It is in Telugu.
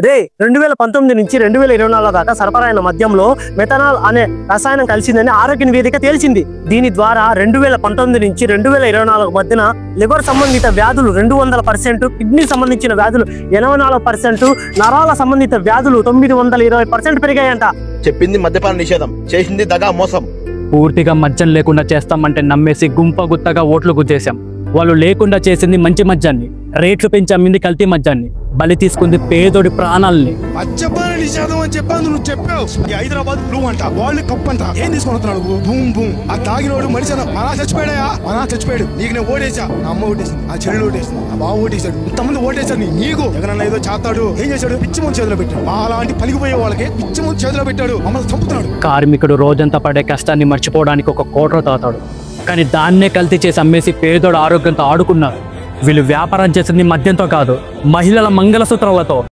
రే 2019 నుంచి 2024 దాకా సరఫరా అయిన మద్యంలో మెథనాల్ అనే రసాయనం కలిసిందని ఆరోగ్య నివేదిక తేల్చింది. దీని ద్వారా 2019 నుంచి 2024 మధ్యన లివర్ సంబంధిత వ్యాధులు 200%, కిడ్నీ సంబంధించిన వ్యాధులు 84%, నరాల సంబంధిత వ్యాధులు 920% పెరిగాయంట. చెప్పింది మద్యపాన నిషేధం, చేసింది దగా మోసం. పూర్తిగా మద్యం లేకుండా చేస్తామంటే నమ్మేసి గుంపగుత్తగా ఓట్లు గుద్దేశాం. వాళ్ళు లేకుండా చేసింది మంచి మద్యాన్ని, రేట్లు పెంచి అమ్మింది కల్తీ మద్యాన్ని, బలి తీసుకుంది పేదోడి ప్రాణాలని. మద్యపాన నిషేధం అని చెప్పాను, నువ్వు చెప్పావు. హైదరాబాద్ బ్లూ అంట, వరల్డ్ కప్ అంట, ఏం తీసుకుంటున్నాడు? Boom boom. ఆ తాగినోడు మనిషి మన చచ్చిపోయాడా? మన చచ్చిపోయాడు. నీకు నేను ఓటేసా, నా అమ్మ ఓటేసింది, ఆ చెల్లెలు ఓటేసింది, ఆ బావ ఓటేశాడు, ఇంతమంది ఓటేశాడు. నీకు జగనన్న ఏదో చేస్తాడు, ఏం చేశాడు? పిచ్చి ముందు చేతిలో పెట్టాడు. అలాంటి పలిగిపోయే వాళ్ళకి పిచ్చి ముందు చేతిలో పెట్టాడు, మమ్మల్ని చంపుతున్నాడు. కార్మికుడు రోజంతా పడే కష్టాన్ని మర్చిపోవడానికి ఒక కోట్ర తాతాడు, కానీ దాన్నే కల్తీ చేసి అమ్మేసి పేదోడు ఆరోగ్యంతో ఆడుకున్నారు. వీళ్ళు వ్యాపారం చేసింది మద్యంతో కాదు, మహిళల మంగళసూత్రాలతో.